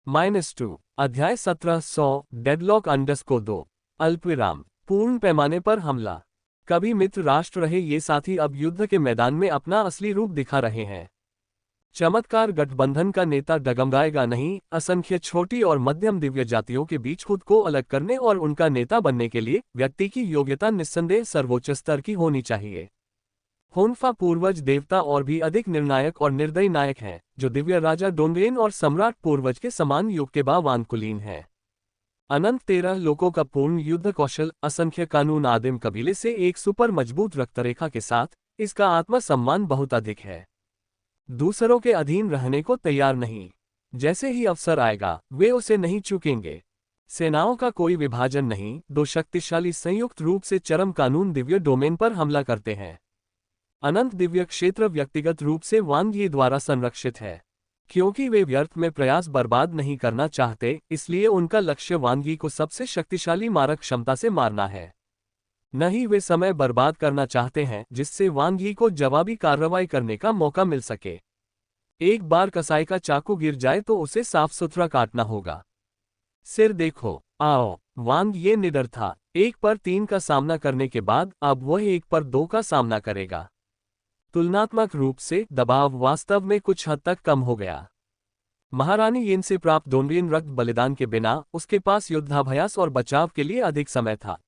-2 अध्याय 1700 deadlock underscore 2 अल्पविराम पूर्ण पैमाने पर हमला। कभी मित्र राष्ट्र रहे ये साथी अब युद्ध के मैदान में अपना असली रूप दिखा रहे हैं। चमत्कार गठबंधन का नेता डगमगाएगा नहीं। असंख्य छोटी और मध्यम दिव्य जातियों के बीच खुद को अलग करने और उनका नेता बनने के लिए व्यक्ति की योग्यता निस्संदेह सर्वोच्च स्तर की होनी चाहिए। होन्फा पूर्वज देवता और भी अधिक निर्णायक और निर्दयी नायक हैं, जो दिव्य राजा डोंगेन और सम्राट पूर्वज के समान युग के बाद कुलीन हैं। अनंत 13 लोगों का पूर्ण युद्ध कौशल, असंख्य कानून, आदिम कबीले से एक सुपर मजबूत रक्तरेखा के साथ, इसका आत्मसम्मान बहुत अधिक है। दूसरों के अधीन रहने को तैयार नहीं। जैसे ही अवसर आएगा वे उसे नहीं चूकेंगे। सेनाओं का कोई विभाजन नहीं। दो शक्तिशाली संयुक्त रूप से चरम कानून दिव्य डोमेन पर हमला करते हैं। अनंत दिव्य क्षेत्र व्यक्तिगत रूप से वांग यी द्वारा संरक्षित है। क्योंकि वे व्यर्थ में प्रयास बर्बाद नहीं करना चाहते, इसलिए उनका लक्ष्य वांग यी को सबसे शक्तिशाली मारक क्षमता से मारना है। न ही वे समय बर्बाद करना चाहते हैं जिससे वांग यी को जवाबी कार्रवाई करने का मौका मिल सके। एक बार कसाई का चाकू गिर जाए तो उसे साफ सुथरा काटना होगा। सिर देखो, आओ। वांग ये निडर था। 1 पर 3 का सामना करने के बाद अब वह 1 पर 2 का सामना करेगा। तुलनात्मक रूप से दबाव वास्तव में कुछ हद तक कम हो गया। महारानी येन से प्राप्त डोंगेन रक्त बलिदान के बिना उसके पास युद्धाभ्यास और बचाव के लिए अधिक समय था।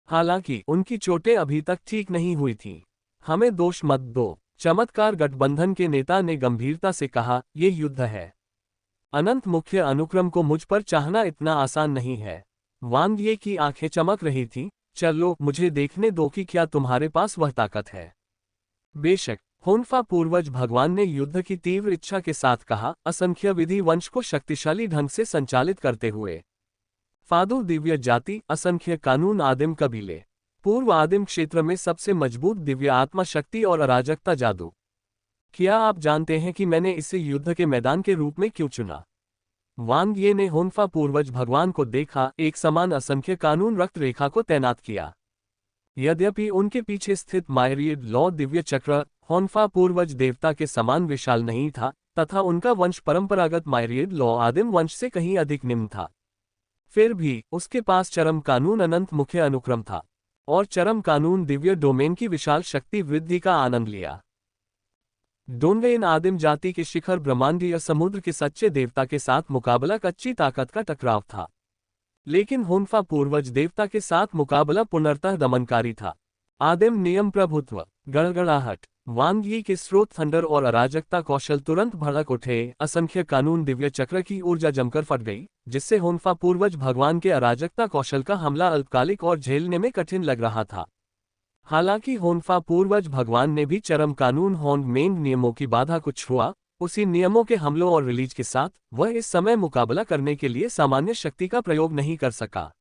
हालांकि उनकी चोटें अभी तक ठीक नहीं हुई थीं। हमें दोष मत दो, चमत्कार गठबंधन के नेता ने गंभीरता से कहा, ये युद्ध है। अनंत मुख्य अनुक्रम को मुझ पर चाहना इतना आसान नहीं है। वांग ये की आंखें चमक रही थीं। चलो मुझे देखने दो कि क्या तुम्हारे पास वह ताकत है। बेशक, होन्फा पूर्वज भगवान ने युद्ध की तीव्र इच्छा के साथ कहा, असंख्य विधि वंश को शक्तिशाली ढंग से संचालित करते हुए। फादु दिव्य जाति, असंख्य कानून, आदिम कबीले, पूर्व आदिम क्षेत्र में सबसे मजबूत दिव्य आत्मा शक्ति और अराजकता जादू। क्या आप जानते हैं कि मैंने इसे युद्ध के मैदान के रूप में क्यों चुना? वांग ये ने होन्फा पूर्वज भगवान को देखा, एक समान असंख्य कानून रक्त रेखा को तैनात किया। यद्यपि उनके पीछे स्थित मायरियड लॉ दिव्य चक्र होन्फा पूर्वज देवता के समान विशाल नहीं था, तथा उनका वंश परंपरागत मायरियड लॉ आदिम वंश से कहीं अधिक निम्न था। फिर भी उसके पास चरम कानून अनंत मुख्य अनुक्रम था, और चरम कानून दिव्य डोमेन की विशाल शक्ति वृद्धि का आनंद लिया। डोंगेन आदिम जाति के शिखर ब्रह्मांडीय समुद्र के सच्चे देवता के साथ मुकाबला कच्ची ताकत का टकराव था। लेकिन होन्फा पूर्वज देवता के साथ मुकाबला पुनर्तः दमनकारी था। आदिम नियम प्रभुत्व, गड़गड़ाहट, वांग यी के स्रोत थंडर और अराजकता कौशल तुरंत भड़क उठे। असंख्य कानून दिव्य चक्र की ऊर्जा जमकर फट गई, जिससे होन्फा पूर्वज भगवान के अराजकता कौशल का हमला अल्पकालिक और झेलने में कठिन लग रहा था। हालांकि होन्फा पूर्वज भगवान ने भी चरम कानून होंग मेंग नियमों की बाधा को छुआ। उसी नियमों के हमलों और रिलीज के साथ वह इस समय मुकाबला करने के लिए सामान्य शक्ति का प्रयोग नहीं कर सका।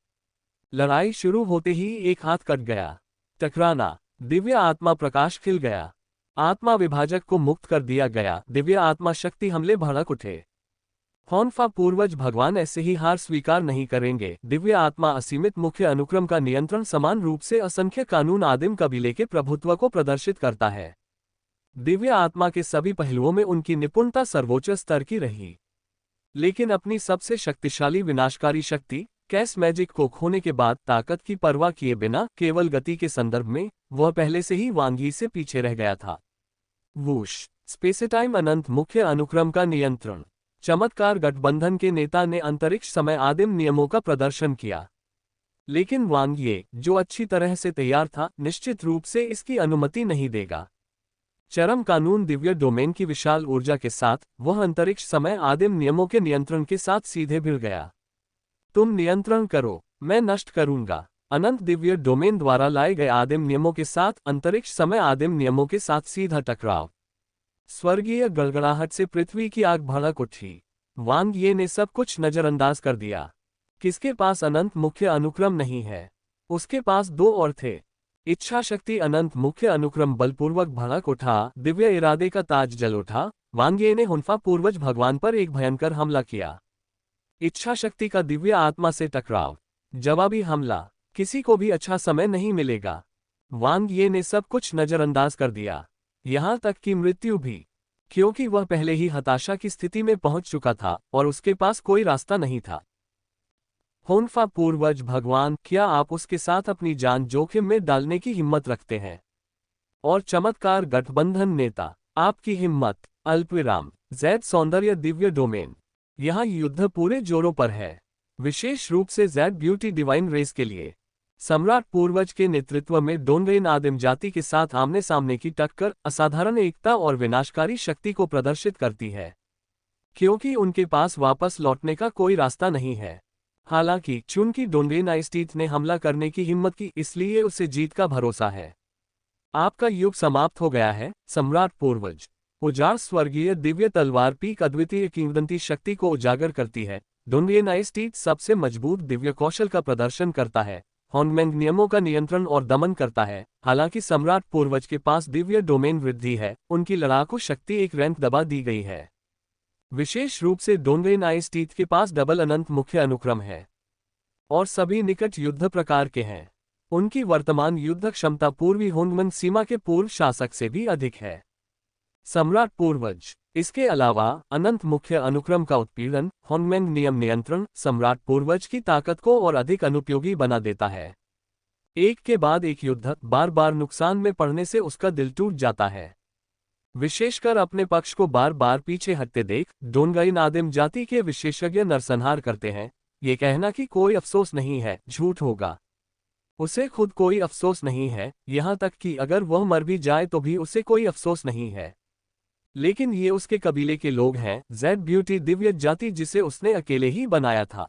लड़ाई शुरू होते ही एक हाथ कट गया। टकराना, दिव्य आत्मा प्रकाश खिल गया। आत्मा विभाजक को मुक्त कर दिया गया। दिव्य आत्मा शक्ति हमले भड़क उठे। होन्फा पूर्वज भगवान ऐसे ही हार स्वीकार नहीं करेंगे। दिव्य आत्मा असीमित मुख्य अनुक्रम का नियंत्रण समान रूप से असंख्य कानून आदिम कबीले के प्रभुत्व को प्रदर्शित करता है। दिव्य आत्मा के सभी पहलुओं में उनकी निपुणता सर्वोच्च स्तर की रही। लेकिन अपनी सबसे शक्तिशाली विनाशकारी शक्ति कैस मैजिक को खोने के बाद ताकत की परवाह किए बिना केवल गति के संदर्भ में वह पहले से ही वांग यी से पीछे रह गया था। वूश स्पेसटाइम अनंत मुख्य अनुक्रम का नियंत्रण। चमत्कार गठबंधन के नेता ने अंतरिक्ष समय आदिम नियमों का प्रदर्शन किया। लेकिन वांग ये, जो अच्छी तरह से तैयार था, निश्चित रूप से इसकी अनुमति नहीं देगा। चरम कानून दिव्य डोमेन की विशाल ऊर्जा के साथ वह अंतरिक्ष समय आदिम नियमों के नियंत्रण के साथ सीधे भिड़ गया। तुम नियंत्रण करो, मैं नष्ट करूंगा। अनंत दिव्य डोमेन द्वारा लाए गए आदिम नियमों के साथ अंतरिक्ष समय आदिम नियमों के साथ सीधा टकराव। स्वर्गीय गड़गड़ाहट से पृथ्वी की आग भड़क उठी। वांग ये ने सब कुछ नजरअंदाज कर दिया। किसके पास अनंत मुख्य अनुक्रम नहीं है? उसके पास 2 और थे। इच्छा शक्ति अनंत मुख्य अनुक्रम बलपूर्वक भड़क उठा। दिव्य इरादे का ताज जल उठा। वांग ये ने होन्फा पूर्वज भगवान पर एक भयंकर हमला किया। इच्छा शक्ति का दिव्य आत्मा से टकराव, जवाबी हमला। किसी को भी अच्छा समय नहीं मिलेगा। वांग ये ने सब कुछ नजरअंदाज कर दिया, यहां तक कि मृत्यु भी। क्योंकि वह पहले ही हताशा की स्थिति में पहुंच चुका था और उसके पास कोई रास्ता नहीं था। होन्फा पूर्वज भगवान, क्या आप उसके साथ अपनी जान जोखिम में डालने की हिम्मत रखते हैं? और चमत्कार गठबंधन नेता, आपकी हिम्मत। अल्पविराम, जैद सौंदर्य दिव्य डोमेन। यहाँ युद्ध पूरे जोरों पर है, विशेष रूप से जैद ब्यूटी डिवाइन रेस के लिए। सम्राट पूर्वज के नेतृत्व में डोनरेन आदिम जाति के साथ आमने सामने की टक्कर असाधारण एकता और विनाशकारी शक्ति को प्रदर्शित करती है, क्योंकि उनके पास वापस लौटने का कोई रास्ता नहीं है। हालांकि चूंकि डोनरेन आइस्टीथ ने हमला करने की हिम्मत की, इसलिए उसे जीत का भरोसा है। आपका युग समाप्त हो गया है, सम्राट पूर्वज। उजाड़ स्वर्गीय दिव्य तलवार पीक अद्वितीय किंवदंती शक्ति को उजागर करती है। डोनरेन आइस्टीथ सबसे मजबूत दिव्य कौशल का प्रदर्शन करता है, हॉर्नमैन नियमों का नियंत्रण और दमन करता है। हालांकि सम्राट पूर्वज के पास दिव्य डोमेन वृद्धि है, उनकी लड़ाकू शक्ति एक रैंक दबा दी गई है। विशेष रूप से डोनरेन आइस्टीथ के पास डबल अनंत मुख्य अनुक्रम है और सभी निकट युद्ध प्रकार के हैं। उनकी वर्तमान युद्ध क्षमता पूर्वी होंगमन सीमा के पूर्व शासक से भी अधिक है। सम्राट पूर्वज। इसके अलावा अनंत मुख्य अनुक्रम का उत्पीड़न, होंगमैन नियम नियंत्रण सम्राट पूर्वज की ताकत को और अधिक अनुपयोगी बना देता है। एक के बाद एक युद्ध बार बार नुकसान में पड़ने से उसका दिल टूट जाता है। विशेषकर अपने पक्ष को बार बार पीछे हटते देख डोनरेन आदिम जाति के विशेषज्ञ नरसंहार करते हैं। ये कहना कि कोई अफसोस नहीं है, झूठ होगा। उसे खुद कोई अफसोस नहीं है, यहाँ तक कि अगर वह मर भी जाए तो भी उसे कोई अफसोस नहीं है। लेकिन ये उसके कबीले के लोग हैं, जैड ब्यूटी दिव्य जाति जिसे उसने अकेले ही बनाया था,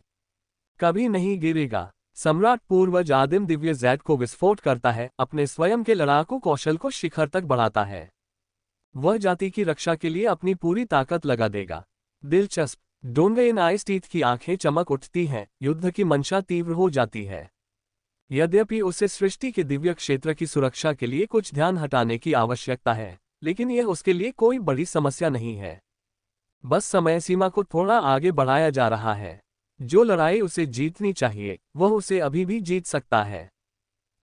कभी नहीं गिरेगा। सम्राट पूर्वज आदिम दिव्य जैड को विस्फोट करता है, अपने स्वयं के लड़ाकू कौशल को शिखर तक बढ़ाता है। वह जाति की रक्षा के लिए अपनी पूरी ताकत लगा देगा। दिलचस्प, डोनरेन आइस्टीथ की आंखें चमक उठती हैं, युद्ध की मंशा तीव्र हो जाती है। यद्यपि उसे सृष्टि के दिव्य क्षेत्र की सुरक्षा के लिए कुछ ध्यान हटाने की आवश्यकता है, लेकिन यह उसके लिए कोई बड़ी समस्या नहीं है। बस समय सीमा को थोड़ा आगे बढ़ाया जा रहा है। जो लड़ाई उसे जीतनी चाहिए, वह उसे अभी भी जीत सकता है।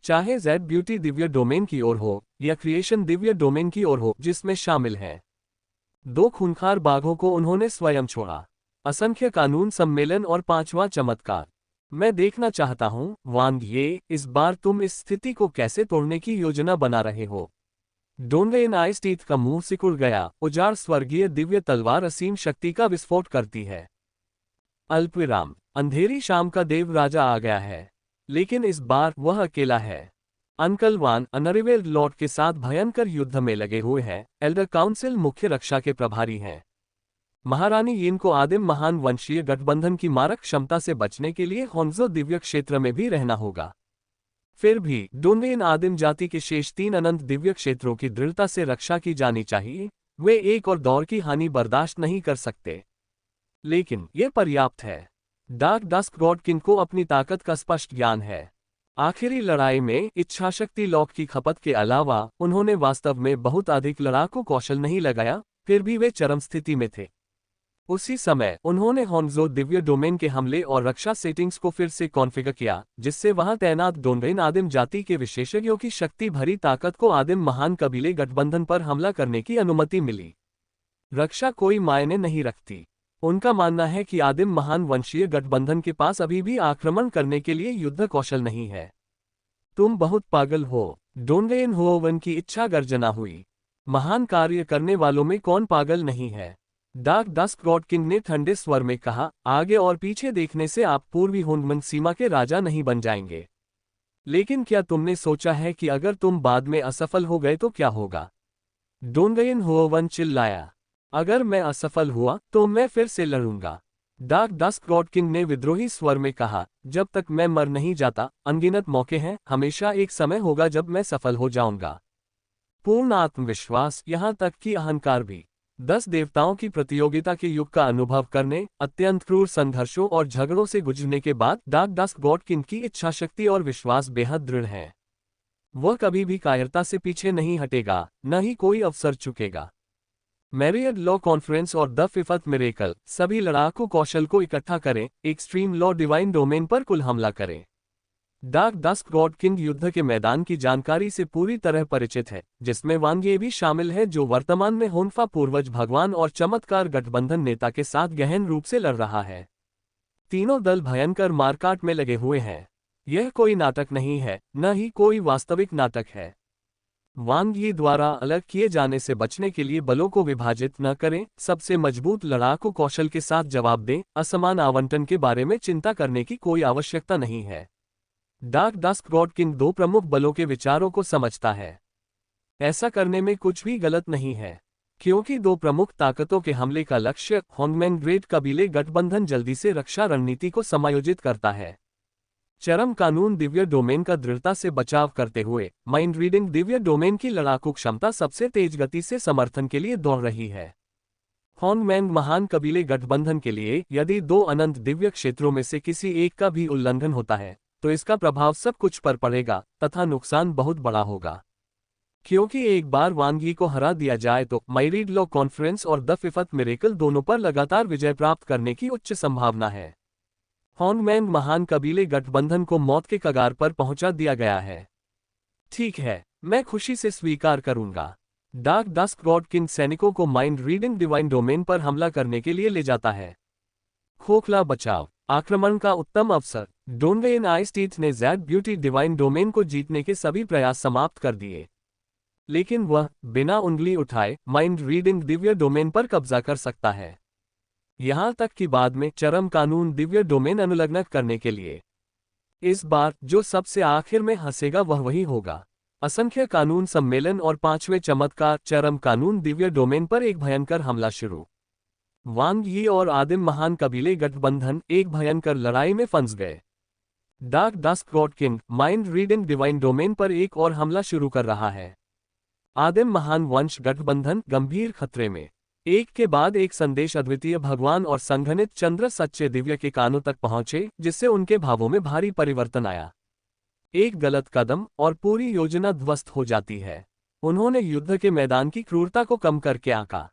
चाहे जैड ब्यूटी दिव्य डोमेन की ओर हो या क्रिएशन दिव्य डोमेन की ओर हो, जिसमें शामिल है। 2 खूंखार बाघों को उन्होंने स्वयं छोड़ा। असंख्य कानून सम्मेलन और 5वां चमत्कार। मैं देखना चाहता हूं, वांग ये, इस बार तुम इस स्थिति को कैसे तोड़ने की योजना बना रहे हो। डोनरेन आइस्टीथ का मुंह सिकुड़ गया। उजाड़ स्वर्गीय दिव्य तलवार असीम शक्ति का विस्फोट करती है। अल्पविराम, अंधेरी शाम का देव राजा आ गया है, लेकिन इस बार वह अकेला है। अंकल वान अनरिवेल्ड लॉर्ड के साथ भयंकर युद्ध में लगे हुए हैं। एल्डर काउंसिल मुख्य रक्षा के प्रभारी हैं। महारानी यिन को आदिम महान वंशीय गठबंधन की मारक क्षमता से बचने के लिए होन्जो दिव्य क्षेत्र में भी रहना होगा। फिर भी डोनरेन आदिम जाति के शेष 3 अनंत दिव्य क्षेत्रों की दृढ़ता से रक्षा की जानी चाहिए। वे एक और दौर की हानि बर्दाश्त नहीं कर सकते। लेकिन यह पर्याप्त है। डार्क डस्क गॉड किंग को अपनी ताकत का स्पष्ट ज्ञान है। आखिरी लड़ाई में इच्छाशक्ति लॉक की खपत के अलावा उन्होंने वास्तव में बहुत अधिक लड़ाकू कौशल नहीं लगाया, फिर भी वे चरम स्थिति में थे। उसी समय उन्होंने होन्जो दिव्य डोमेन के हमले और रक्षा सेटिंग्स को फिर से कॉन्फ़िगर किया, जिससे वहां तैनात डोनरेन आदिम जाति के विशेषज्ञों की शक्ति भरी ताकत को आदिम महान कबीले गठबंधन पर हमला करने की अनुमति मिली। रक्षा कोई मायने नहीं रखती। उनका मानना है कि आदिम महान वंशीय गठबंधन के पास अभी भी आक्रमण करने के लिए युद्ध कौशल नहीं है। तुम बहुत पागल हो। डोनरेन हुओवन की इच्छा गर्जना हुई। महान कार्य करने वालों में कौन पागल नहीं है। डार्क डस्क गॉड किंग ने ठंडे स्वर में कहा, आगे और पीछे देखने से आप पूर्वी होंगमन सीमा के राजा नहीं बन जाएंगे। लेकिन क्या तुमने सोचा है कि अगर तुम बाद में असफल हो गए तो क्या होगा? डोनरेन हुओवन चिल्लाया। अगर मैं असफल हुआ तो मैं फिर से लड़ूंगा। डार्क डस्क गॉड किंग ने विद्रोही स्वर में कहा, जब तक मैं मर नहीं जाता, अनगिनत मौके हैं, हमेशा एक समय होगा जब मैं सफल हो जाऊंगा। पूर्ण आत्मविश्वास, यहां तक कि अहंकार भी। 10 देवताओं की प्रतियोगिता के युग का अनुभव करने, अत्यंत क्रूर संघर्षों और झगड़ों से गुजरने के बाद डार्क डस्क गॉड किंग की इच्छाशक्ति और विश्वास बेहद दृढ़ है। वह कभी भी कायरता से पीछे नहीं हटेगा, न ही कोई अवसर चुकेगा। मैरियड लॉ कॉन्फ्रेंस और द फिफ्थ मिरेकल, सभी लड़ाकू कौशल को इकट्ठा करें, एक्सट्रीम लॉ डिवाइन डोमेन पर कुल हमला करें। डार्क डस्क गॉड किंग युद्ध के मैदान की जानकारी से पूरी तरह परिचित है, जिसमें वांग ये भी शामिल है जो वर्तमान में होन्फा पूर्वज भगवान और चमत्कार गठबंधन नेता के साथ गहन रूप से लड़ रहा है। तीनों दल भयंकर मारकाट में लगे हुए हैं। यह कोई नाटक नहीं है, न ही कोई वास्तविक नाटक है। वांग यी द्वारा अलग किए जाने से बचने के लिए बलों को विभाजित न करें, सबसे मजबूत लड़ाकू कौशल के साथ जवाब दें, असमान आवंटन के बारे में चिंता करने की कोई आवश्यकता नहीं है। डार्क डस्क गॉड किंग दो प्रमुख बलों के विचारों को समझता है। ऐसा करने में कुछ भी गलत नहीं है, क्योंकि दो प्रमुख ताकतों के हमले का लक्ष्य होंगमेंग ग्रेट कबीले गठबंधन जल्दी से रक्षा रणनीति को समायोजित करता है। चरम कानून दिव्य डोमेन का दृढ़ता से बचाव करते हुए माइंड रीडिंग दिव्य डोमेन की लड़ाकू क्षमता सबसे तेज गति से समर्थन के लिए दौड़ रही है। होंगमेंग महान कबीले गठबंधन के लिए यदि दो अनंत दिव्य क्षेत्रों में से किसी एक का भी उल्लंघन होता है तो इसका प्रभाव सब कुछ पर पड़ेगा तथा नुकसान बहुत बड़ा होगा। क्योंकि एक बार वांग यी को हरा दिया जाए तो माइरीड लॉ कॉन्फ्रेंस और द फिफ्थ मिरेकल दोनों पर लगातार विजय प्राप्त करने की उच्च संभावना है। होंगमेंग महान कबीले गठबंधन को मौत के कगार पर पहुंचा दिया गया है। ठीक है, मैं खुशी से स्वीकार करूंगा। डार्क डस्क गॉड किंग सैनिकों को माइंड रीडिंग डिवाइन डोमेन पर हमला करने के लिए ले जाता है। खोखला बचाव आक्रमण का उत्तम अवसर। डोनवेन आइसटीथ ने ज़ैड ब्यूटी डिवाइन डोमेन को जीतने के सभी प्रयास समाप्त कर दिए, लेकिन वह बिना उंगली उठाए माइंड रीडिंग दिव्य डोमेन पर कब्जा कर सकता है, यहां तक कि बाद में चरम कानून दिव्य डोमेन अनुलग्न करने के लिए। इस बार जो सबसे आखिर में हंसेगा वह वही होगा। असंख्य कानून सम्मेलन और पांचवें चमत्कार चरम कानून दिव्य डोमेन पर एक भयंकर हमला शुरू। वांग यी और आदिम महान कबीले गठबंधन एक भयंकर लड़ाई में फंस गए। Dark dusk god king mind reading divine domain पर एक और हमला शुरू कर रहा है। आदिम महान वंश गठबंधन गंभीर खतरे में। एक के बाद एक संदेश अद्वितीय भगवान और संघनित चंद्र सच्चे दिव्य के कानों तक पहुंचे, जिससे उनके भावों में भारी परिवर्तन आया। एक गलत कदम और पूरी योजना ध्वस्त हो जाती है। उन्होंने युद्ध के मैदान की क्रूरता को कम करके आंका।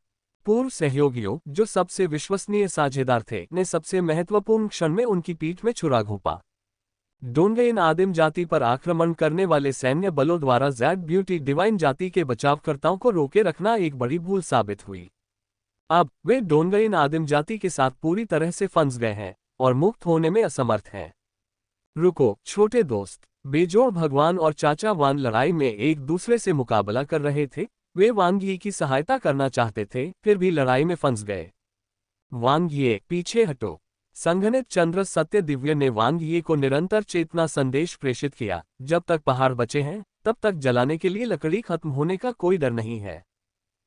पूर्व सहयोगियों जो सबसे विश्वसनीय साझेदार थे ने सबसे महत्वपूर्ण क्षण में उनकी पीठ में छुरा घोंपा। डोनवेन आदिम जाति पर आक्रमण करने वाले सैन्य बलों द्वारा ज़ैड ब्यूटी डिवाइन जाति के बचावकर्ताओं को रोके रखना एक बड़ी भूल साबित हुई। अब वे डोनवेन आदिम जाति के साथ पूरी तरह से फंस गए हैं और मुक्त होने में असमर्थ हैं। रुको छोटे दोस्त, बेजोड़ भगवान और चाचा वान लड़ाई में एक दूसरे से मुकाबला कर रहे थे। वे वांग यी की सहायता करना चाहते थे, फिर भी लड़ाई में फंस गए। वांग ये पीछे हटो। संघनित चंद्र सत्य दिव्य ने वांग यी को निरंतर चेतना संदेश प्रेषित किया, जब तक पहाड़ बचे हैं तब तक जलाने के लिए लकड़ी खत्म होने का कोई डर नहीं है।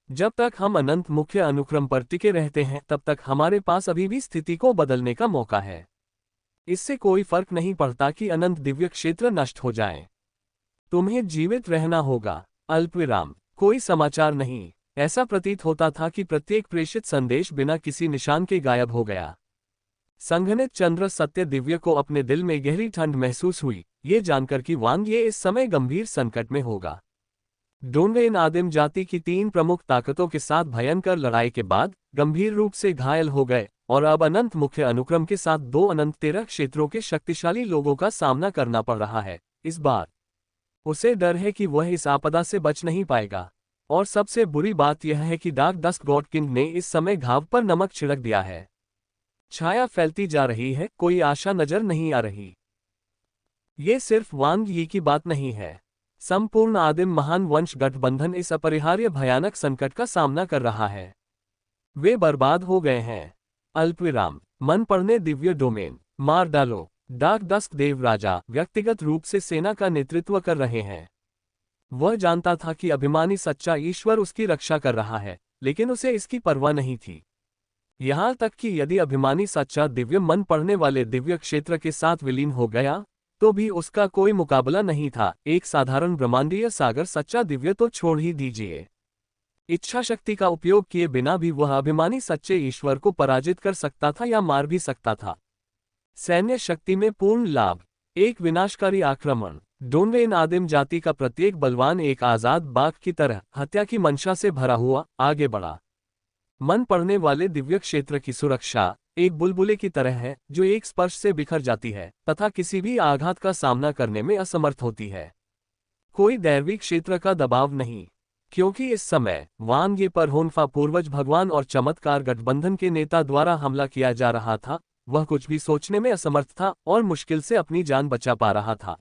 जब तक हम अनंत मुख्य अनुक्रम पर टिके रहते हैं तब तक हमारे पास अभी भी स्थिति को बदलने का मौका है। इससे कोई फर्क नहीं पड़ता कि अनंत दिव्य क्षेत्र नष्ट हो जाएं। तुम्हें जीवित रहना होगा। अल्पविराम। कोई समाचार नहीं। ऐसा प्रतीत होता था कि प्रत्येक प्रेषित संदेश बिना किसी निशान के गायब हो गया। संघनित चंद्र सत्य दिव्य को अपने दिल में गहरी ठंड महसूस हुई, ये जानकर कि वांग ये इस समय गंभीर संकट में होगा। डोनवेन आदिम जाति की तीन प्रमुख ताकतों के साथ भयंकर लड़ाई के बाद गंभीर रूप से घायल हो गए और अब अनंत मुख्य अनुक्रम के साथ दो अनंत 13 क्षेत्रों के शक्तिशाली लोगों का सामना करना पड़ रहा है। इस बार उसे डर है कि वह इस आपदा से बच नहीं पाएगा। और सबसे बुरी बात यह है कि डार्क डस्क गॉड किंग ने इस समय घाव पर नमक छिड़क दिया है। छाया फैलती जा रही है, कोई आशा नजर नहीं आ रही। ये सिर्फ वांग यी की बात नहीं है। संपूर्ण आदिम महान वंश गठबंधन इस अपरिहार्य भयानक संकट का सामना कर रहा है। वे बर्बाद हो गए हैं। अल्पविराम। मन पड़ने दिव्य डोमेन। मार डालो। डार्क डस्क देव राजा व्यक्तिगत रूप से सेना का नेतृत्व कर रहे हैं। वह जानता था कि अभिमानी सच्चा ईश्वर उसकी रक्षा कर रहा है, लेकिन उसे इसकी परवाह नहीं थी। यहां तक कि यदि अभिमानी सच्चा दिव्य मन पड़ने वाले दिव्य क्षेत्र के साथ विलीन हो गया तो भी उसका कोई मुकाबला नहीं था। एक साधारण ब्रह्मांडीय सागर सच्चा दिव्य तो छोड़ ही दीजिए, इच्छा शक्ति का उपयोग किए बिना भी वह अभिमानी सच्चे ईश्वर को पराजित कर सकता था या मार भी सकता था। सैन्य शक्ति में पूर्ण लाभ। एक विनाशकारी आक्रमण। डोनवेन आदिम जाति का प्रत्येक बलवान एक आजाद बाघ की तरह हत्या की मंशा से भरा हुआ आगे बढ़ा। मन पड़ने वाले दिव्य क्षेत्र की सुरक्षा। एक बुलबुले की तरह है जो एक स्पर्श से बिखर जाती है तथा किसी भी आघात का सामना करने में असमर्थ होती है। कोई दैवीय क्षेत्र का दबाव नहीं, क्योंकि इस समय वांग ये पर होन्फा पूर्वज भगवान और चमत्कार गठबंधन के नेता द्वारा हमला किया जा रहा था। वह कुछ भी सोचने में असमर्थ था और मुश्किल से अपनी जान बचा पा रहा था।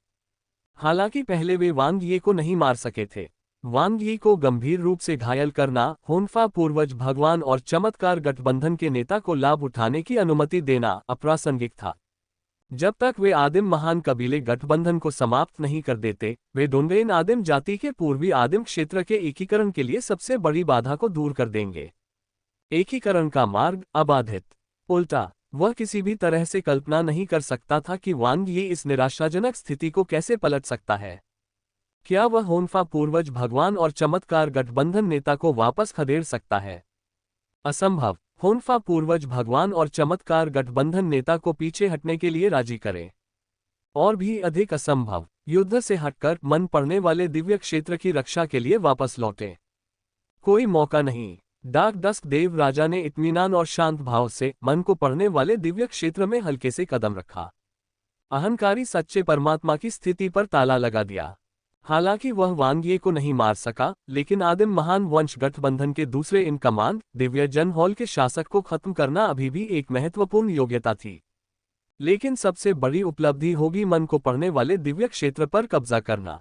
हालांकि पहले वे वांग ये को नहीं मार सके थे। वांग यी को गंभीर रूप से घायल करना, होन्फा पूर्वज भगवान और चमत्कार गठबंधन के नेता को लाभ उठाने की अनुमति देना अप्रासंगिक था। जब तक वे आदिम महान कबीले गठबंधन को समाप्त नहीं कर देते, वे डोंगेन आदिम जाति के पूर्वी आदिम क्षेत्र के एकीकरण के लिए सबसे बड़ी बाधा को दूर कर देंगे। एकीकरण का मार्ग अबाधित। उल्टा, वह किसी भी तरह से कल्पना नहीं कर सकता था कि वांग यी इस निराशाजनक स्थिति को कैसे पलट सकता है। क्या वह होन्फा पूर्वज भगवान और चमत्कार गठबंधन नेता को वापस खदेड़ सकता है? असंभव। होन्फा पूर्वज भगवान और चमत्कार गठबंधन नेता को पीछे हटने के लिए राजी करें। और भी अधिक असंभव, युद्ध से हटकर मन पड़ने वाले दिव्य क्षेत्र की रक्षा के लिए वापस लौटें। कोई मौका नहीं। डार्क डस्क देव राजा ने इत्मीनान और शांत भाव से मन को पड़ने वाले दिव्य क्षेत्र में हल्के से कदम रखा। अहंकारी सच्चे परमात्मा की स्थिति पर ताला लगा दिया। हालांकि वह वांग ये को नहीं मार सका, लेकिन आदिम महान वंश गठबंधन के दूसरे इन कमांड दिव्य जन हॉल के शासक को खत्म करना अभी भी एक महत्वपूर्ण योग्यता थी। लेकिन सबसे बड़ी उपलब्धि होगी मन को पड़ने वाले दिव्य क्षेत्र पर कब्जा करना।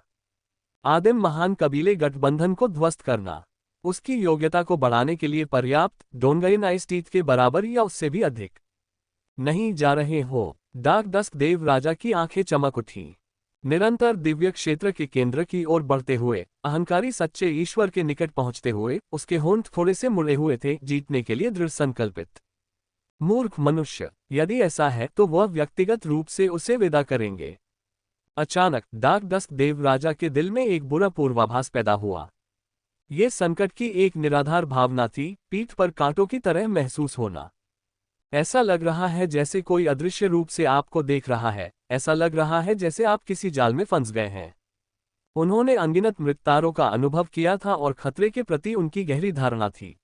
आदिम महान कबीले गठबंधन को ध्वस्त करना। उसकी योग्यता को बढ़ाने के लिए पर्याप्त डोंगइन आइस्टीथ के बराबर या उससे भी अधिक नहीं जा रहे हो। डार्क डस्क देव राजा की आंखें चमक उठी। निरंतर दिव्य क्षेत्र के केंद्र की ओर बढ़ते हुए, अहंकारी सच्चे ईश्वर के निकट पहुंचते हुए, उसके होंठ थोड़े से मुड़े हुए थे, जीतने के लिए दृढ़ संकल्पित। मूर्ख मनुष्य, यदि ऐसा है तो वह व्यक्तिगत रूप से उसे विदा करेंगे। अचानक डार्क डस्क देव राजा के दिल में एक बुरा पूर्वाभास पैदा हुआ। ये संकट की एक निराधार भावना थी, पीठ पर कांटों की तरह महसूस होना। ऐसा लग रहा है जैसे कोई अदृश्य रूप से आपको देख रहा है, ऐसा लग रहा है जैसे आप किसी जाल में फंस गए हैं। उन्होंने अनगिनत मृत्युतारों का अनुभव किया था और खतरे के प्रति उनकी गहरी धारणा थी।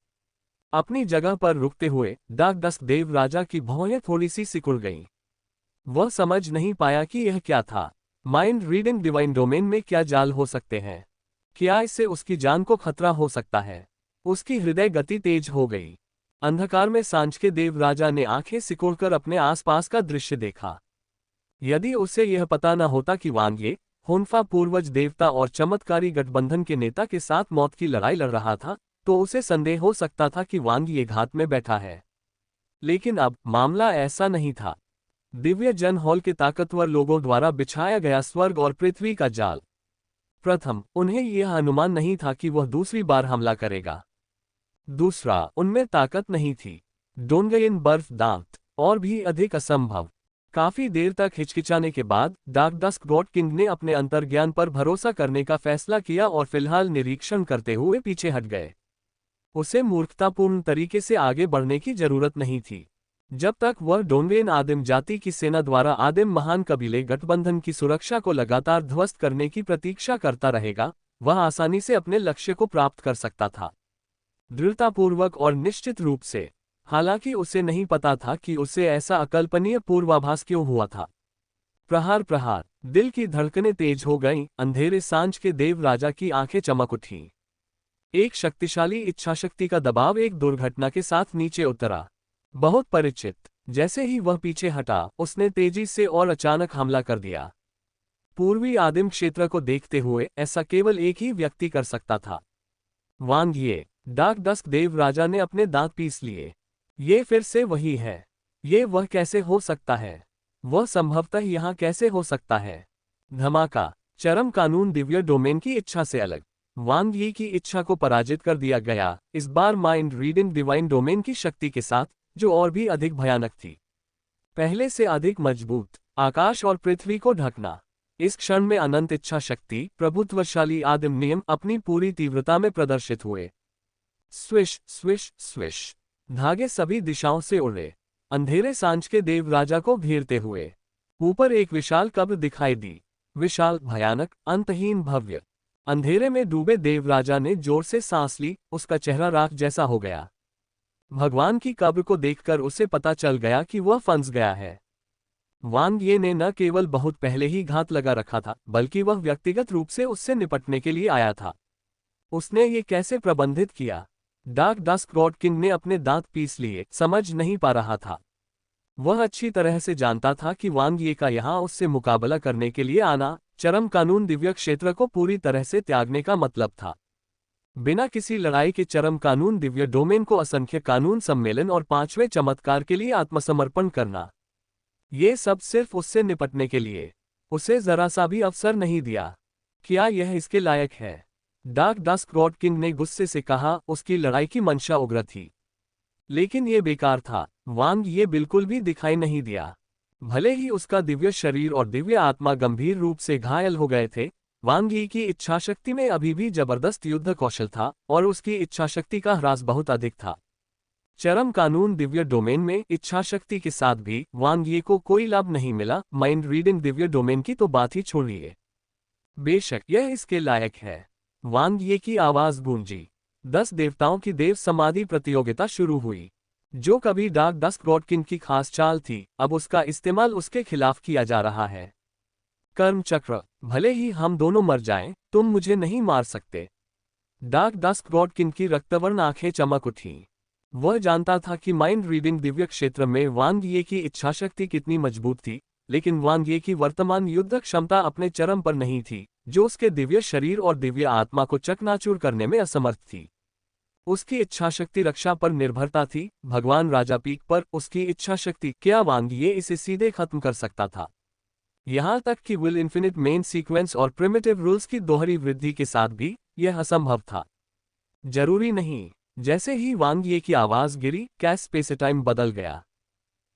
अपनी जगह पर रुकते हुए डार्क डस्क देव राजा की भौहें थोड़ी सी सिकुड़ गईं। वह समझ नहीं पाया कि यह क्या था। माइंड रीडिंग डिवाइन डोमेन में क्या जाल हो सकते हैं? क्या इससे उसकी जान को खतरा हो सकता है? उसकी हृदय गति तेज हो गई। अंधकार में सांझ के देव राजा ने आंखें सिकोड़कर अपने आसपास का दृश्य देखा। यदि उसे यह पता न होता कि वांग ये होन्फा पूर्वज देवता और चमत्कारी गठबंधन के नेता के साथ मौत की लड़ाई लड़ रहा था, तो उसे संदेह हो सकता था कि वांग ये घात में बैठा है। लेकिन अब मामला ऐसा नहीं था। दिव्य जन हॉल के ताकतवर लोगों द्वारा बिछाया गया स्वर्ग और पृथ्वी का जाल। प्रथम, उन्हें यह अनुमान नहीं था कि वह दूसरी बार हमला करेगा। दूसरा, उनमें ताकत नहीं थी। डोंगइन बर्फ दांत। और भी अधिक असंभव। काफी देर तक हिचकिचाने के बाद डार्क डस्क गॉड किंग ने अपने अंतर्ज्ञान पर भरोसा करने का फैसला किया और फिलहाल निरीक्षण करते हुए पीछे हट गए। उसे मूर्खतापूर्ण तरीके से आगे बढ़ने की जरूरत नहीं थी। जब तक वह डोंगेन आदिम जाति की सेना द्वारा आदिम महान कबीले गठबंधन की सुरक्षा को लगातार ध्वस्त करने की प्रतीक्षा करता रहेगा, वह आसानी से अपने लक्ष्य को प्राप्त कर सकता था, दृढ़तापूर्वक और निश्चित रूप से। हालांकि उसे नहीं पता था कि उसे ऐसा अकल्पनीय पूर्वाभास क्यों हुआ था। प्रहार प्रहार, दिल की धड़कनें तेज हो गईं, अंधेरे सांझ के देव राजा की आंखें चमक उठीं। एक शक्तिशाली इच्छाशक्ति का दबाव एक दुर्घटना के साथ नीचे उतरा। बहुत परिचित। जैसे ही वह पीछे हटा, उसने तेजी से और अचानक हमला कर दिया। पूर्वी आदिम क्षेत्र को देखते हुए ऐसा केवल एक ही व्यक्ति कर सकता था, वांग ये। डार्क डस्क देव राजा ने अपने दांत पीस लिए। ये फिर से वही है। ये वह कैसे हो सकता है? वह संभवतः यहाँ कैसे हो सकता है? धमाका। चरम कानून दिव्य डोमेन की इच्छा से अलग। वांग यी की इच्छा को पराजित कर दिया गया, इस बार माइंड रीडिंग डिवाइन डोमेन की शक्ति के साथ, जो और भी अधिक भयानक थी, पहले से अधिक मजबूत। आकाश और पृथ्वी को ढकना। इस क्षण में अनंत इच्छा शक्ति, प्रभुत्वशाली आदिम नियम अपनी पूरी तीव्रता में प्रदर्शित हुए। Swish swish swish. धागे सभी दिशाओं से उड़े, अंधेरे सांझ के देव राजा को घेरते हुए। ऊपर एक विशाल कब्र दिखाई दी। विशाल, भयानक, अंतहीन, भव्य। अंधेरे में डूबे देव राजा ने जोर से सांस ली, उसका चेहरा राख जैसा हो गया। भगवान की कब्र को देखकर उसे पता चल गया कि वह फंस गया है। वांग ये ने न केवल बहुत पहले ही घात लगा रखा था, बल्कि वह व्यक्तिगत रूप से उससे निपटने के लिए आया था। उसने ये कैसे प्रबंधित किया? डार्क डस्क गॉड किंग ने अपने दांत पीस लिए, समझ नहीं पा रहा था। वह अच्छी तरह से जानता था कि वांग ये का यहाँ उससे मुकाबला करने के लिए आना चरम कानून दिव्य क्षेत्र को पूरी तरह से त्यागने का मतलब था। बिना किसी लड़ाई के चरम कानून दिव्य डोमेन को असंख्य कानून सम्मेलन और 5वें चमत्कार के लिए आत्मसमर्पण करना, ये सब सिर्फ उससे निपटने के लिए। उसे जरा सा भी अवसर नहीं दिया। क्या यह इसके लायक है? डार्क डस्क गॉड किंग ने गुस्से से कहा। उसकी लड़ाई की मंशा उग्र थी, लेकिन ये बेकार था। वांग ये बिल्कुल भी दिखाई नहीं दिया। भले ही उसका दिव्य शरीर और दिव्य आत्मा गंभीर रूप से घायल हो गए थे, वांग यी की इच्छाशक्ति में अभी भी जबरदस्त युद्ध कौशल था और उसकी इच्छाशक्ति का ह्रास बहुत अधिक था। चरम कानून दिव्य डोमेन में इच्छाशक्ति के साथ भी वांग यी को कोई लाभ नहीं मिला। माइंड रीडिंग दिव्य डोमेन की तो बात ही छोड़िए। बेशक यह इसके लायक है। वांग यी की आवाज गूंजी। 10 देवताओं की देव समाधि प्रतियोगिता शुरू हुई। जो कभी डार्क डस्क गॉड किंग की खास चाल थी, अब उसका इस्तेमाल उसके खिलाफ किया जा रहा है। कर्म चक्र। भले ही हम दोनों मर जाएं, तुम मुझे नहीं मार सकते। डार्क डस्क गॉड किंग की रक्तवर्ण आंखें चमक उठीं। वह जानता था कि माइंड रीडिंग दिव्य क्षेत्र में वांग ये की इच्छाशक्ति कितनी मजबूत थी, लेकिन वांग ये की वर्तमान युद्ध क्षमता अपने चरम पर नहीं थी, जो उसके दिव्य शरीर और दिव्य आत्मा को चकनाचूर करने में असमर्थ थी। उसकी इच्छाशक्ति रक्षा पर निर्भरता थी, भगवान राजा पीक पर उसकी इच्छाशक्ति। क्या वांग ये इसे सीधे खत्म कर सकता था? यहां तक कि विल इन्फिनिट मेन सीक्वेंस और प्रिमिटिव रूल्स की दोहरी वृद्धि के साथ भी यह असंभव था। जरूरी नहीं। जैसे ही वांग ये की आवाज गिरी, कैस स्पेस-टाइम बदल गया।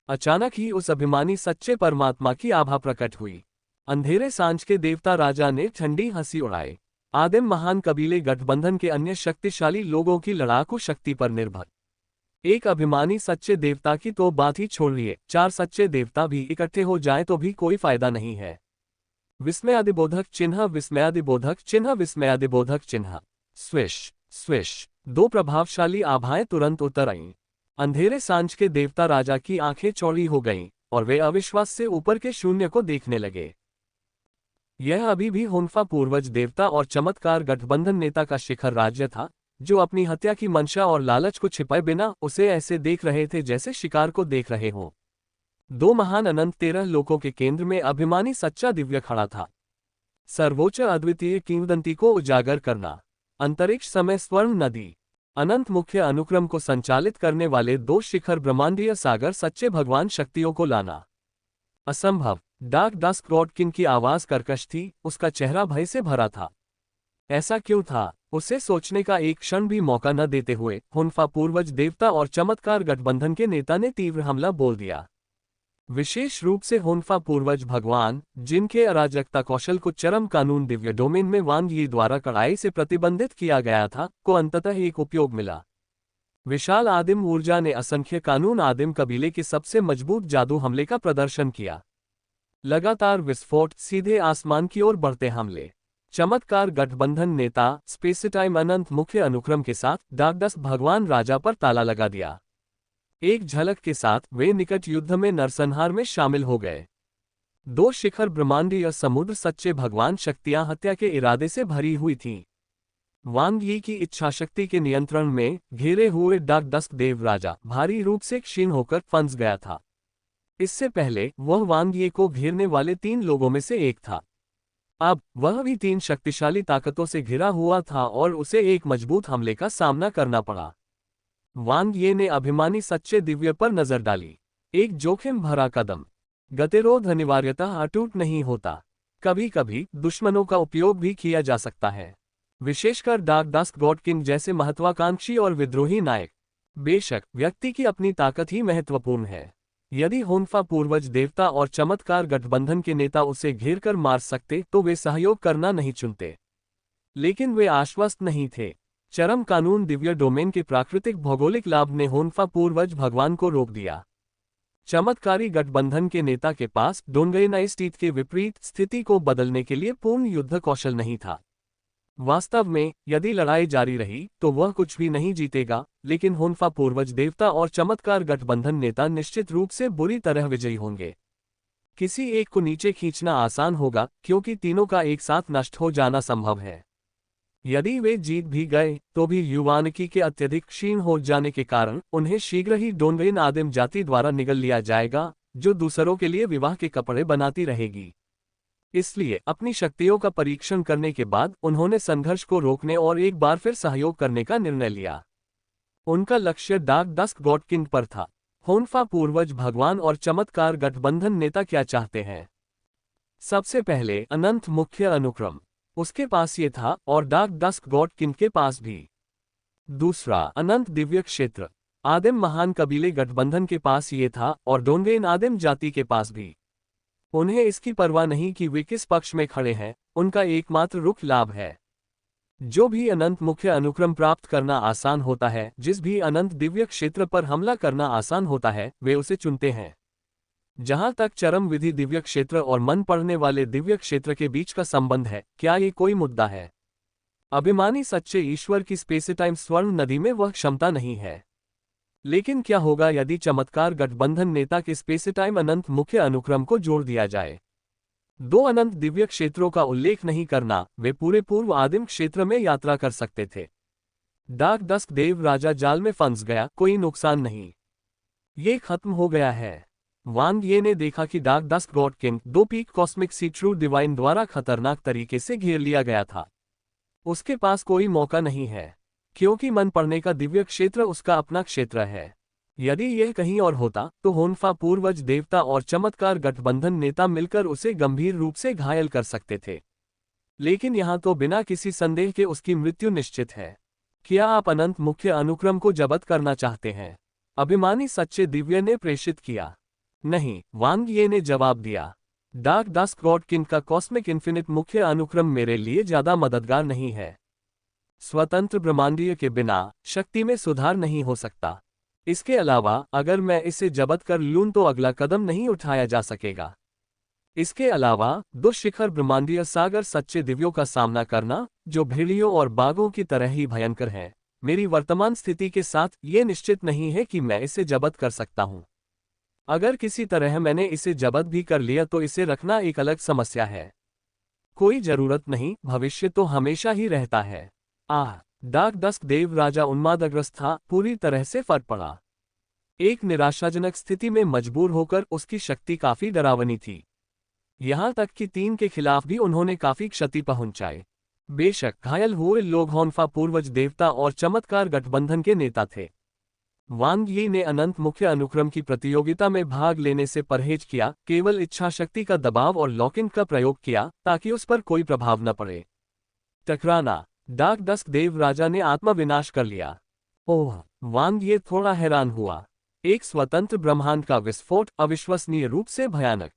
अचानक ही उस अभिमानी सच्चे परमात्मा की आभा प्रकट हुई। अंधेरे सांझ के देवता राजा ने ठंडी हंसी उड़ाई। आदिम महान कबीले गठबंधन के अन्य शक्तिशाली लोगों की लड़ाकू शक्ति पर निर्भर। एक अभिमानी सच्चे देवता की तो बात ही छोड़िए, 4 सच्चे देवता भी इकट्ठे हो जाएं तो भी कोई फायदा नहीं है। विस्मयादिबोधक चिन्ह, विस्मयादिबोधक चिन्ह, विस्मयादिबोधक चिन्ह। Swish swish. 2 प्रभावशाली आभाएं तुरंत उतर आईं। अंधेरे सांझ के देवता राजा की आंखें चौड़ी हो गईं और वे अविश्वास से ऊपर के शून्य को देखने लगे। यह अभी भी हुनफा पूर्वज देवता और चमत्कार गठबंधन नेता का शिखर राज्य था, जो अपनी हत्या की मंशा और लालच को छिपाए बिना उसे ऐसे देख रहे थे जैसे शिकार को देख रहे हों। 2 महान अनंत 13 लोकों के केंद्र में अभिमानी सच्चा दिव्य खड़ा था। सर्वोच्च अद्वितीय किंवदंती को उजागर करना। अंतरिक्ष समय स्वर्ण नदी। अनंत मुख्य अनुक्रम को संचालित करने वाले 2 शिखर ब्रह्मांडीय सागर सच्चे भगवान शक्तियों को लाना। असंभव। डार्क डस्क गॉड किंग की आवाज कर्कश थी, उसका चेहरा भय से भरा था। ऐसा क्यों था? उसे सोचने का एक क्षण भी मौका न देते हुए हुनफा पूर्वज देवता और चमत्कार गठबंधन के नेता ने तीव्र हमला बोल दिया। विशेष रूप से हुनफा पूर्वज भगवान, जिनके अराजकता कौशल को चरम कानून दिव्य डोमेन में वांग यी द्वारा कड़ाई से प्रतिबंधित किया गया था, को अंततः एक उपयोग मिला। विशाल आदिम ऊर्जा ने असंख्य कानून आदिम कबीले के सबसे मजबूत जादू हमले का प्रदर्शन किया। लगातार विस्फोट, सीधे आसमान की ओर बढ़ते हमले। चमत्कार गठबंधन नेता स्पेस-टाइम अनंत मुख्य अनुक्रम के साथ डार्क डस्क भगवान राजा पर ताला लगा दिया। एक झलक के साथ वे निकट युद्ध में नरसंहार में शामिल हो गए। 2 शिखर ब्रह्मांडीय समुद्र सच्चे भगवान शक्तियां हत्या के इरादे से भरी हुई थीं। वांग यी की इच्छाशक्ति के नियंत्रण में घेरे हुए डार्क डस्क देव राजा भारी रूप से क्षीण होकर फंस गया था। इससे पहले वह वांग यी को घेरने वाले 3 लोगों में से एक था। अब वह भी 3 शक्तिशाली ताकतों से घिरा हुआ था और उसे एक मजबूत हमले का सामना करना पड़ा। वांग ये ने अभिमानी सच्चे दिव्य पर नजर डाली। एक जोखिम भरा कदम। गतिरोध अनिवार्यतः अटूट नहीं होता। कभी कभी दुश्मनों का उपयोग भी किया जा सकता है, विशेषकर डार्क डस्क गॉड किंग जैसे महत्वाकांक्षी और विद्रोही नायक। बेशक व्यक्ति की अपनी ताकत ही महत्वपूर्ण है। यदि हुनफा पूर्वज देवता और चमत्कार गठबंधन के नेता उसे घेर कर मार सकते तो वे सहयोग करना नहीं चुनते। लेकिन वे आश्वस्त नहीं थे। चरम कानून दिव्य डोमेन के प्राकृतिक भौगोलिक लाभ ने हुनफा पूर्वज भगवान को रोक दिया। चमत्कारी गठबंधन के नेता के पास डोंगरेनाइस्टीत के विपरीत स्थिति को बदलने के लिए पूर्ण युद्ध कौशल नहीं था। वास्तव में यदि लड़ाई जारी रही तो वह कुछ भी नहीं जीतेगा, लेकिन होन्फा पूर्वज देवता और चमत्कार गठबंधन नेता निश्चित रूप से बुरी तरह विजयी होंगे। किसी एक को नीचे खींचना आसान होगा क्योंकि तीनों का एक साथ नष्ट हो जाना संभव है। यदि वे जीत भी गए तो भी युवानिकी के अत्यधिक क्षीण हो जाने के कारण उन्हें शीघ्र ही डोंगरेन आदिम जाति द्वारा निगल लिया जाएगा, जो दूसरों के लिए विवाह के कपड़े बनाती रहेगी। इसलिए अपनी शक्तियों का परीक्षण करने के बाद उन्होंने संघर्ष को रोकने और एक बार फिर सहयोग करने का निर्णय लिया। उनका लक्ष्य डार्क डस्क गॉड किंग पर था। होन्फा पूर्वज भगवान और चमत्कार गठबंधन नेता क्या चाहते हैं? सबसे पहले अनंत मुख्य अनुक्रम उसके पास ये था और डार्क डस्क गॉड किंग के पास भी। दूसरा अनंत दिव्य क्षेत्र आदिम महान कबीले गठबंधन के पास ये था और डोंगेन आदिम जाति के पास भी। उन्हें इसकी परवाह नहीं कि वे किस पक्ष में खड़े हैं, उनका एकमात्र रुख लाभ है। जो भी अनंत मुख्य अनुक्रम प्राप्त करना आसान होता है, जिस भी अनंत दिव्य क्षेत्र पर हमला करना आसान होता है, वे उसे चुनते हैं। जहां तक चरम विधि दिव्य क्षेत्र और मन पड़ने वाले दिव्य क्षेत्र के बीच का संबंध है, क्या ये कोई मुद्दा है? अभिमानी सच्चे ईश्वर की स्पेसिटाइम स्वर्ण नदी में वह क्षमता नहीं है। लेकिन क्या होगा यदि चमत्कार गठबंधन नेता के स्पेसिटाइम अनंत मुख्य अनुक्रम को जोड़ दिया जाए? दो अनंत दिव्य क्षेत्रों का उल्लेख नहीं करना, वे पूरे पूर्व आदिम क्षेत्र में यात्रा कर सकते थे। डार्क डस्क देव राजा जाल में फंस गया, कोई नुकसान नहीं, ये खत्म हो गया है। वांग ये ने देखा कि डार्क डस्क गॉड किंग दो peak cosmic C true divine द्वारा खतरनाक तरीके से घेर लिया गया था। उसके पास कोई मौका नहीं है, क्योंकि मन पड़ने का दिव्य क्षेत्र उसका अपना क्षेत्र है। यदि यह कहीं और होता तो होन्फा पूर्वज देवता और चमत्कार गठबंधन नेता मिलकर उसे गंभीर रूप से घायल कर सकते थे। लेकिन यहां तो बिना किसी संदेह के उसकी मृत्यु निश्चित है। क्या आप अनंत मुख्य अनुक्रम को जब्त करना चाहते हैं? अभिमानी सच्चे दिव्य ने प्रेषित किया। नहीं, वांग ये ने जवाब दिया। डार्क डस्क गॉड किंग का कॉस्मिक इन्फिनिट मुख्य अनुक्रम मेरे लिए ज्यादा मददगार नहीं है। स्वतंत्र ब्रह्मांडीय के बिना शक्ति में सुधार नहीं हो सकता। इसके अलावा अगर मैं इसे जब्त कर लूं तो अगला कदम नहीं उठाया जा सकेगा। इसके अलावा दो शिखर ब्रह्मांडीय सागर सच्चे दिव्यों का सामना करना, जो भेड़ियों और बाघों की तरह ही भयंकर है, मेरी वर्तमान स्थिति के साथ ये निश्चित नहीं है कि मैं इसे जब्त कर सकता हूं। अगर किसी तरह मैंने इसे जब्त भी कर लिया तो इसे रखना एक अलग समस्या है। कोई जरूरत नहीं, भविष्य तो हमेशा ही रहता है। डार्क डस्क देव राजा उन्मादग्रस्त था, पूरी तरह से फट पड़ा। एक निराशाजनक स्थिति में मजबूर होकर उसकी शक्ति काफी डरावनी थी। यहां तक कि तीन के खिलाफ भी उन्होंने काफी क्षति पहुंचाई। बेशक घायल हुए लोग होन्फा पूर्वज देवता और चमत्कार गठबंधन के नेता थे। वांग यी ने अनंत मुख्य अनुक्रम की प्रतियोगिता में भाग लेने से परहेज किया, केवल इच्छा शक्ति का दबाव और लॉकिंग का प्रयोग किया ताकि उस पर कोई प्रभाव न पड़े। टकराना डार्क डस्क देव राजा ने आत्मविनाश कर लिया। ओह, वांग ये थोड़ा हैरान हुआ। एक स्वतंत्र ब्रह्मांड का विस्फोट अविश्वसनीय रूप से भयानक।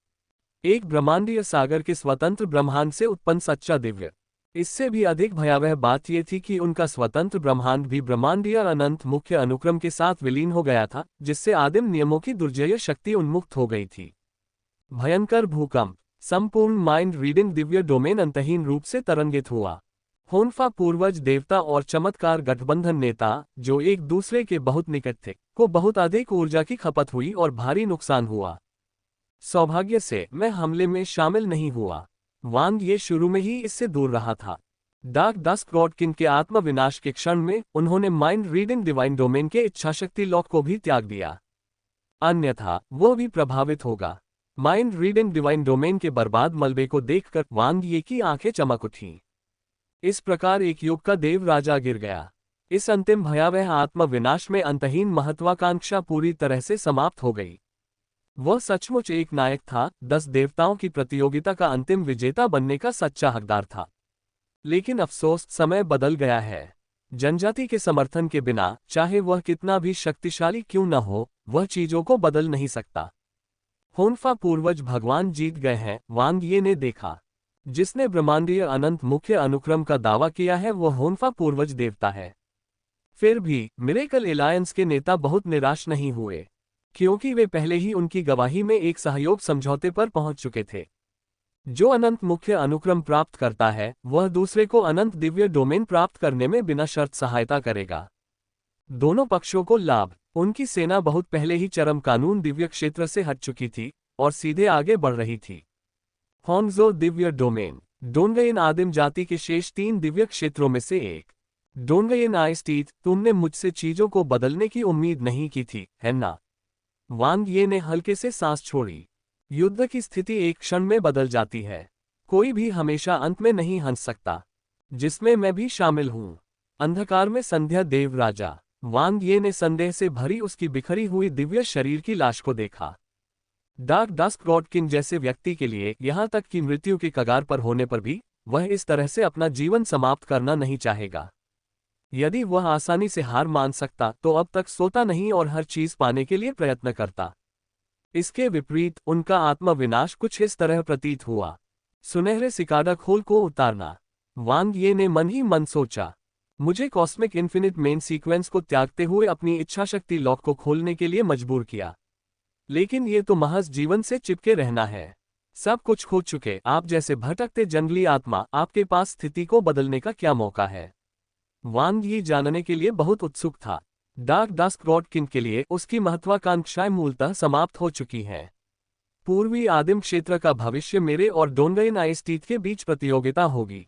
एक ब्रह्मांडीय सागर के स्वतंत्र ब्रह्मांड से उत्पन्न सच्चा दिव्य। इससे भी अधिक भयावह बात यह थी कि उनका स्वतंत्र ब्रह्मांड भी ब्रह्मांडीय अनंत मुख्य अनुक्रम के साथ विलीन हो गया था, जिससे आदिम नियमों की दुर्जय शक्ति उन्मुक्त हो गई थी। भयंकर भूकंप, संपूर्ण माइंड रीडिंग दिव्य डोमेन अंतहीन रूप से तरंगित हुआ। होन्फा पूर्वज देवता और चमत्कार गठबंधन नेता, जो एक दूसरे के बहुत निकट थे, को बहुत अधिक ऊर्जा की खपत हुई और भारी नुकसान हुआ। सौभाग्य से मैं हमले में शामिल नहीं हुआ। वांग ये शुरू में ही इससे दूर रहा था। डार्क डस्क गॉड किंग के आत्मविनाश के क्षण में उन्होंने माइंड रीडिंग डिवाइन डोमेन के इच्छाशक्ति लॉक को भी त्याग दिया, अन्यथा वो भी प्रभावित होगा। माइंड रीडिंग डिवाइन डोमेन के बर्बाद मलबे को देखकर वांग ये की आंखें चमक उठीं। इस प्रकार एक युग का देव राजा गिर गया। इस अंतिम भयावह आत्मविनाश में अंतहीन महत्वाकांक्षा पूरी तरह से समाप्त हो गई। वह सचमुच एक नायक था, 10 देवताओं की प्रतियोगिता का अंतिम विजेता बनने का सच्चा हकदार था। लेकिन अफसोस, समय बदल गया है। जनजाति के समर्थन के बिना, चाहे वह कितना भी शक्तिशाली क्यों न हो, वह चीजों को बदल नहीं सकता। होन्फा पूर्वज भगवान जीत गए हैं, वांग ये ने देखा। जिसने ब्रह्मांडीय अनंत मुख्य अनुक्रम का दावा किया है वह होन्फा पूर्वज देवता है। फिर भी मिरेकल एलायंस के नेता बहुत निराश नहीं हुए, क्योंकि वे पहले ही उनकी गवाही में एक सहयोग समझौते पर पहुंच चुके थे। जो अनंत मुख्य अनुक्रम प्राप्त करता है वह दूसरे को अनंत दिव्य डोमेन प्राप्त करने में बिना शर्त सहायता करेगा। दोनों पक्षों को लाभ। उनकी सेना बहुत पहले ही चरम कानून दिव्य क्षेत्र से हट चुकी थी और सीधे आगे बढ़ रही थी। होंगजो दिव्य डोमेन। डोंगयन आदिम जाति के शेष 3 दिव्य क्षेत्रों में से एक। डोंगयन आइस्टीथ, तुमने मुझसे चीजों को बदलने की उम्मीद नहीं की थी, है ना? वांग ये ने हल्के से सांस छोड़ी। युद्ध की स्थिति एक क्षण में बदल जाती है। कोई भी हमेशा अंत में नहीं हंस सकता, जिसमें मैं भी शामिल हूं। अंधकार में संध्या देव राजा। वांग ये ने संदेह से भरी उसकी बिखरी हुई दिव्य शरीर की लाश को देखा। डार्क डस्क गॉड किंग जैसे व्यक्ति के लिए, यहां तक कि मृत्यु के कगार पर होने पर भी, वह इस तरह से अपना जीवन समाप्त करना नहीं चाहेगा। यदि वह आसानी से हार मान सकता तो अब तक सोता नहीं और हर चीज पाने के लिए प्रयत्न करता। इसके विपरीत उनका आत्मविनाश कुछ इस तरह प्रतीत हुआ। सुनहरे सिकाडा खोल को उतारना। वांग ये ने मन ही मन सोचा, मुझे कॉस्मिक इन्फिनिट मेन सीक्वेंस को त्यागते हुए अपनी इच्छाशक्ति लॉक को खोलने के लिए मजबूर किया। लेकिन ये तो महज जीवन से चिपके रहना है। सब कुछ खो चुके आप जैसे भटकते जंगली आत्मा, आपके पास स्थिति को बदलने का क्या मौका है? वांग ये जानने के लिए बहुत उत्सुक था। डार्क डस्क गॉड किंग के लिए उसकी महत्वाकांक्षाएं मूलतः समाप्त हो चुकी हैं। पूर्वी आदिम क्षेत्र का भविष्य मेरे और डोंगयन आइस्टीथ के बीच प्रतियोगिता होगी।